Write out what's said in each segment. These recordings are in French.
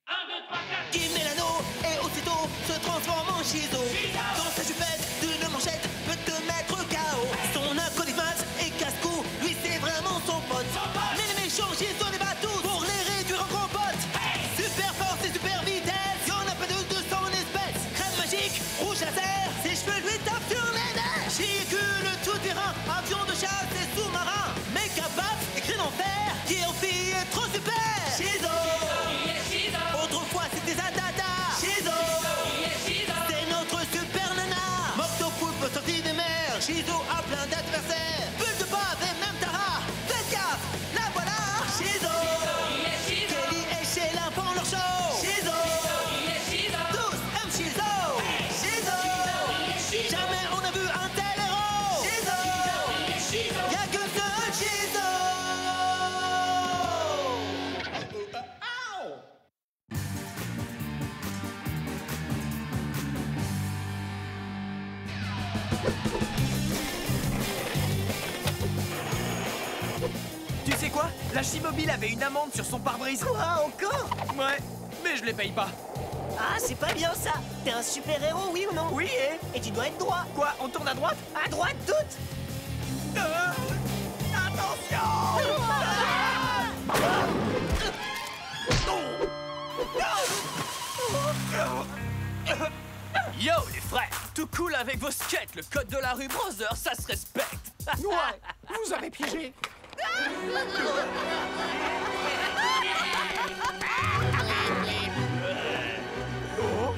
1, 2, 3, 4. Qui met l'anneau et aussitôt se transforme en Shizo. Dans sa jupette d'une manchette peut te mettre KO. Son acolyte et casse-cou, lui c'est vraiment son pote. Mais les méchants Shizo les bat tous pour les réduire en compote. Super force et super vitesse, y'en a pas de son espèce. Crème magique, rouge laser, ses cheveux lui tapent sur les nerfs. Véhicule tout terrain, avion de chasse et sous-marin. Méga baff et cri d'enfer, qui en fille est trop super. Shizo. Autrefois c'était Zadada. Shizo. C'est notre super nana. Moctopoulpe sorti des mers. Shizo a plein d'adversaires. Bulle de bave et même Tara. Faites gaffe, la voilà. Shizo. Kelly et Sheila font leur show. Shizo. Tous aiment Shizo. Shizo. Jamais on a vu un tel héros. Shizo. Y'a que seul Shizo. Tu sais quoi? La Chimobile avait une amende sur son pare-brise. Quoi, encore? Ouais, mais je les paye pas. Ah, c'est pas bien ça. T'es un super-héros, oui ou non? Oui, et Et tu dois être droit. quoi? On tourne à droite? À droite toute. Attention! Yo les frères, tout cool avec vos skates, le code de la rue Brother, ça se respecte. Ouais, vous avez piégé.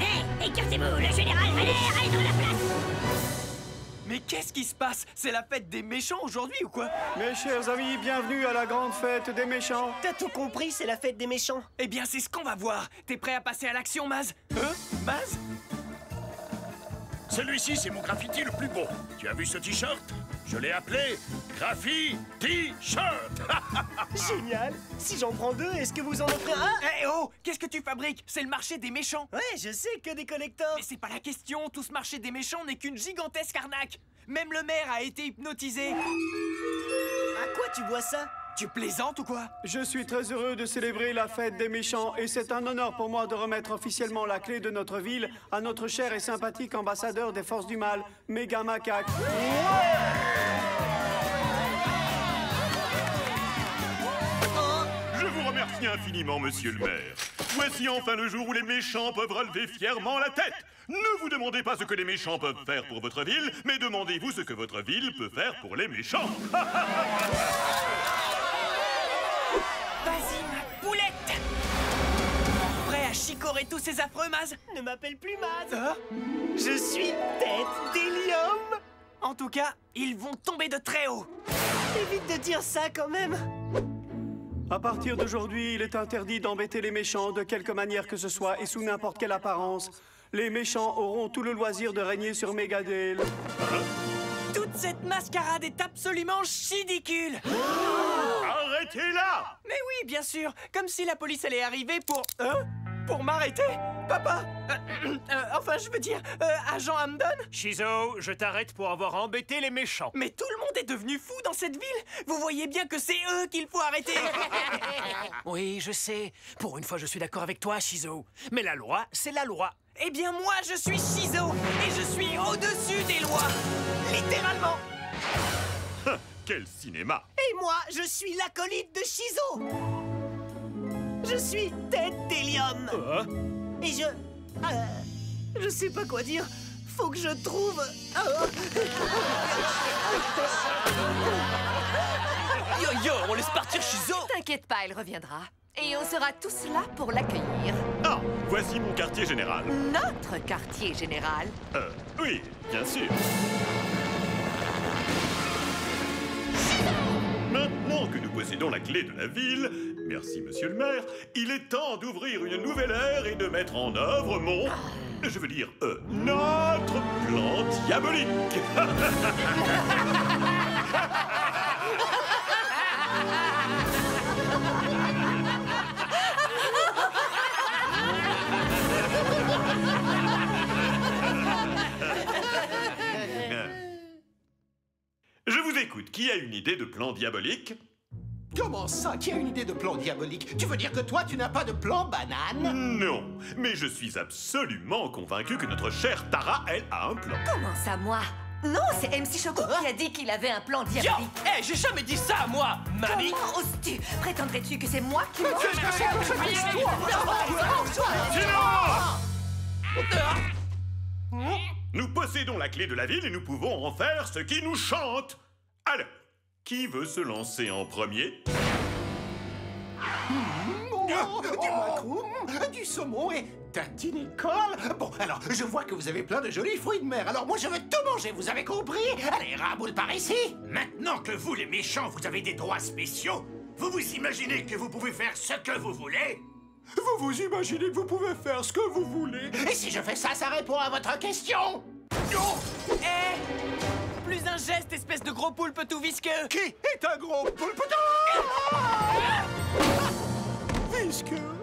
Hé, écartez-vous, le général Valère est dans la place. Mais qu'est-ce qui se passe? C'est la fête des méchants aujourd'hui ou quoi? Mes chers amis, bienvenue à la grande fête des méchants. T'as tout compris, c'est la fête des méchants. Eh bien c'est ce qu'on va voir. T'es prêt à passer à l'action, Maz? Maz? Celui-ci, c'est mon graffiti le plus beau. Tu as vu ce t-shirt? Je l'ai appelé Graffiti T-shirt. Génial. Si j'en prends deux, est-ce que vous en offrez un? Eh oh! Qu'est-ce que tu fabriques? C'est le marché des méchants. Ouais, je sais, que des collectors. Mais c'est pas la question, tout ce marché des méchants n'est qu'une gigantesque arnaque. Même le maire a été hypnotisé. À quoi tu bois ça? Tu plaisantes ou quoi? Je suis très heureux de célébrer la fête des méchants et c'est un honneur pour moi de remettre officiellement la clé de notre ville à notre cher et sympathique ambassadeur des forces du mal, Méga Macaque. Je vous remercie infiniment, monsieur le maire. Voici enfin le jour où les méchants peuvent relever fièrement la tête. Ne vous demandez pas ce que les méchants peuvent faire pour votre ville, mais demandez-vous ce que votre ville peut faire pour les méchants. Vas-y, ma poulette! Prêt à chicorer tous ces affreux, Maz? Ne m'appelle plus Maz. Hein? Je suis Tête d'Hélium. En tout cas, ils vont tomber de très haut. Évite de dire ça quand même. À partir d'aujourd'hui, il est interdit d'embêter les méchants de quelque manière que ce soit et sous n'importe quelle apparence. Les méchants auront tout le loisir de régner sur Megadale. Toute cette mascarade est absolument ridicule. Arrêtez-la! Mais oui, bien sûr, comme si la police allait arriver pour... Pour m'arrêter? Papa? Enfin, je veux dire, agent Hamden? Shizo, je t'arrête pour avoir embêté les méchants. Mais tout le monde est devenu fou dans cette ville. Vous voyez bien que c'est eux qu'il faut arrêter. Oui, je sais. Pour une fois, je suis d'accord avec toi, Shizo. Mais la loi, c'est la loi. Eh bien, moi, je suis Shizo et je suis au-dessus des lois. Littéralement. Quel cinéma! Et moi, je suis l'acolyte de Shizo. Je suis Tête d'Hélium. Et je sais pas quoi dire. Faut que je trouve... Yo yo, on laisse partir Shizo. T'inquiète pas, elle reviendra. Et on sera tous là pour l'accueillir. Ah, voici mon quartier général. Notre quartier général. Oui, bien sûr. Maintenant que nous possédons la clé de la ville, merci monsieur le maire, il est temps d'ouvrir une nouvelle ère et de mettre en œuvre mon... Je veux dire, notre plan diabolique. Je vous écoute. Qui a une idée de plan diabolique? Comment ça, qui a une idée de plan diabolique? Tu veux dire que toi, tu n'as pas de plan banane? Non, mais je suis absolument convaincu que notre chère Tara, elle, a un plan. Comment ça, moi? Non, c'est MC Choco qui a dit qu'il avait un plan Yo! diabolique. Hé, j'ai jamais dit ça à moi, mamie! Comment oses-tu? Prétendrais-tu que c'est moi qui mens? Nous possédons la clé de la ville et nous pouvons en faire ce qui nous chante. Alors, qui veut se lancer en premier? Du macroum, du saumon et tatinicole. Bon, alors, je vois que vous avez plein de jolis fruits de mer. Alors moi, je veux tout manger, vous avez compris? Allez, raboule par ici. Maintenant que vous, les méchants, vous avez des droits spéciaux, vous vous imaginez que vous pouvez faire ce que vous voulez? Vous vous imaginez que vous pouvez faire ce que vous voulez? Et si je fais ça, ça répond à votre question? Hé! Plus un geste, espèce de gros poulpe tout visqueux! Qui est un gros poulpe? Visqueux?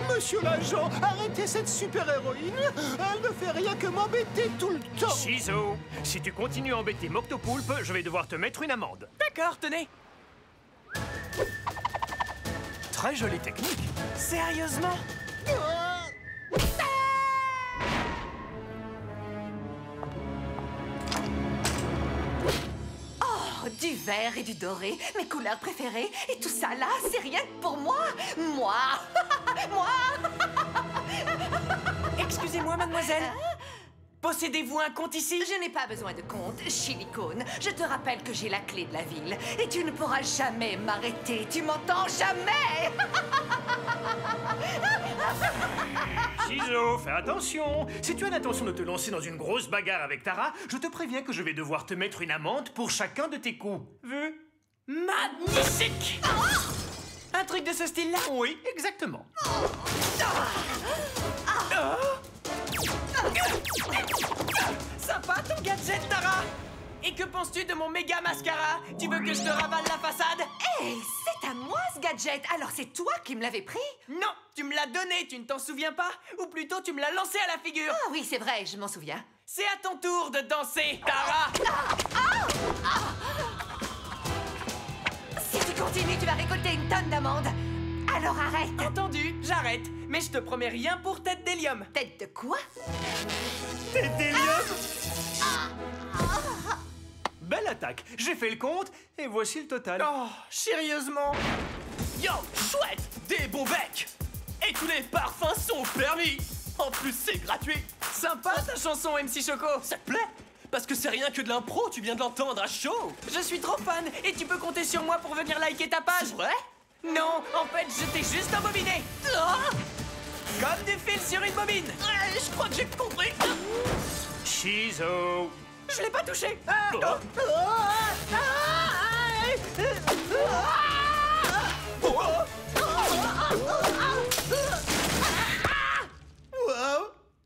Monsieur l'agent, arrêtez cette super-héroïne. Elle ne fait rien que m'embêter tout le temps. Chizo, si tu continues à embêter Moctopoulpe, je vais devoir te mettre une amende. D'accord, tenez! Très jolie technique. Sérieusement? Oh, du vert et du doré, mes couleurs préférées. Et tout ça là, c'est rien que pour moi. Moi! Moi! Excusez-moi, mademoiselle. Possédez-vous un compte ici? Je n'ai pas besoin de compte, Chilicone. Je te rappelle que j'ai la clé de la ville. Et tu ne pourras jamais m'arrêter. Tu m'entends? Jamais! Chizo, fais attention. Si tu as l'intention de te lancer dans une grosse bagarre avec Tara, je te préviens que je vais devoir te mettre une amende pour chacun de tes coups. Vu? Magnifique! Un truc de ce style-là? Oui, exactement. Sympa ton gadget, Tara! Et que penses-tu de mon méga mascara? Tu veux que je te ravale la façade? Hé, c'est à moi ce gadget. Alors c'est toi qui me l'avais pris? Non, tu me l'as donné, tu ne t'en souviens pas? Ou plutôt, tu me l'as lancé à la figure. Ah oui, c'est vrai, je m'en souviens. C'est à ton tour de danser, Tara! Si tu continues, tu vas récolter une tonne d'amendes. Alors arrête. Entendu, j'arrête. Mais je te promets rien pour tête d'hélium. Tête de quoi? Tête d'hélium? Belle attaque. J'ai fait le compte et voici le total. Oh, sérieusement? Yo, chouette! Des bons becs! Et tous les parfums sont permis! En plus, c'est gratuit! Sympa ta chanson, MC Choco! Ça te plaît? Parce que c'est rien que de l'impro, tu viens de l'entendre à chaud! Je suis trop fan et tu peux compter sur moi pour venir liker ta page! C'est vrai? Non, en fait, je t'ai juste embobiné! Comme du fil sur une bobine! Je crois que j'ai compris. Chizo. Je l'ai pas touché! Wow,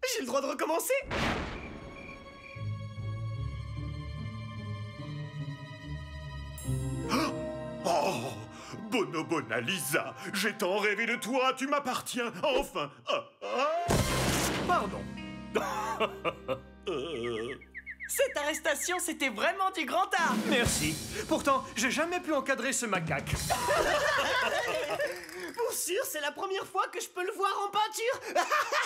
j'ai le droit de recommencer? Oh, Bonobona Lisa, j'ai tant rêvé de toi, tu m'appartiens, enfin. Pardon. Cette arrestation, c'était vraiment du grand art! Merci. Pourtant, j'ai jamais pu encadrer ce macaque. Pour sûr, c'est la première fois que je peux le voir en peinture.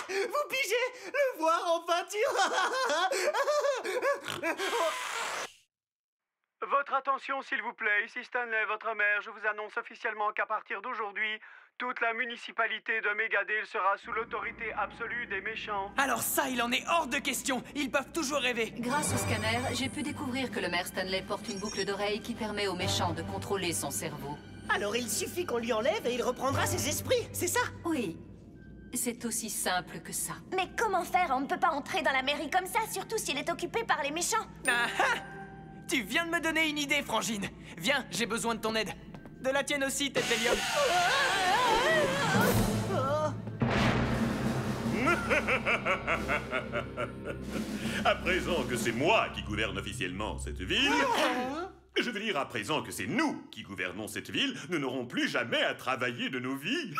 Vous pigez? Le voir en peinture. Votre attention, s'il vous plaît. Ici Stanley, votre maire. Je vous annonce officiellement qu'à partir d'aujourd'hui, toute la municipalité de Megadale sera sous l'autorité absolue des méchants. Alors ça, il en est hors de question! Ils peuvent toujours rêver! Grâce au scanner, j'ai pu découvrir que le maire Stanley porte une boucle d'oreille qui permet aux méchants de contrôler son cerveau. Alors il suffit qu'on lui enlève et il reprendra ses esprits, c'est ça? Oui, c'est aussi simple que ça. Mais comment faire? On ne peut pas entrer dans la mairie comme ça, surtout s'il est occupé par les méchants. Ah ah! Tu viens de me donner une idée, Frangine! Viens, j'ai besoin de ton aide! De la tienne aussi, tête d'hélium! À présent que c'est moi qui gouverne officiellement cette ville, je veux dire à présent que c'est nous qui gouvernons cette ville, nous n'aurons plus jamais à travailler de nos vies.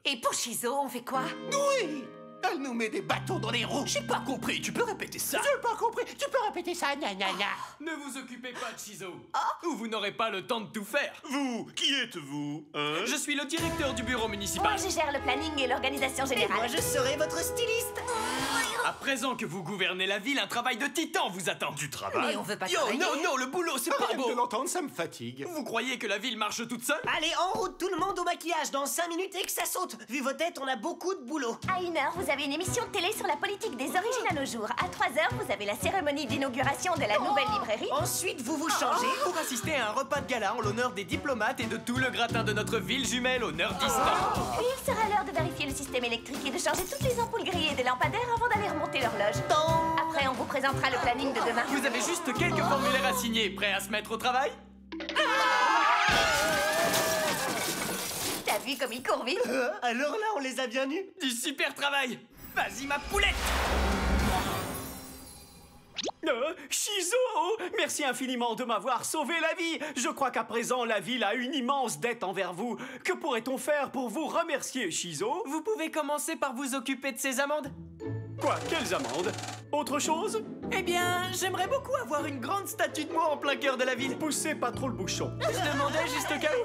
Et pour Chizo, on fait quoi? Oui! Elle nous met des bâtons dans les roues. J'ai pas compris, tu peux répéter ça? J'ai pas compris. Tu peux répéter ça, gna gna gna. Ne vous occupez pas de Chizo, ou vous n'aurez pas le temps de tout faire. Vous, qui êtes-vous, hein? Je suis le directeur du bureau municipal. Moi, je gère le planning et l'organisation Et générale. moi, je serai votre styliste. À présent que vous gouvernez la ville, un travail de titan vous attend. Du travail? Mais on veut pas Yo, travailler. non, le boulot, c'est pas Rien beau. de l'entendre, ça me fatigue. Vous croyez que la ville marche toute seule? Allez, en route tout le monde au maquillage dans 5 minutes et que ça saute. Vu vos têtes, on a beaucoup de boulot. À 1h, vous avez une émission de télé sur la politique des origines à nos jours. À 3h, vous avez la cérémonie d'inauguration de la nouvelle librairie. Ensuite, vous vous changez. Pour assister à un repas de gala en l'honneur des diplomates et de tout le gratin de notre ville jumelle au nord-distant. Puis il sera l'heure de vérifier le système électrique et de changer toutes les ampoules grillées des lampadaires avant d'aller remonter l'horloge. Après, on vous présentera le planning de demain. Vous avez juste quelques formulaires à signer. Prêt à se mettre au travail? T'as vu comme il court vite? Alors là, on les a bien eus. Du super travail. Vas-y, ma poulette. Shizo! Merci infiniment de m'avoir sauvé la vie. Je crois qu'à présent, la ville a une immense dette envers vous. Que pourrait-on faire pour vous remercier, Shizo? Vous pouvez commencer par vous occuper de ces amendes? Quoi? Quelles amendes? Autre chose? Eh bien, j'aimerais beaucoup avoir une grande statue de moi en plein cœur de la ville. Poussez pas trop le bouchon. Je demandais juste au cas où.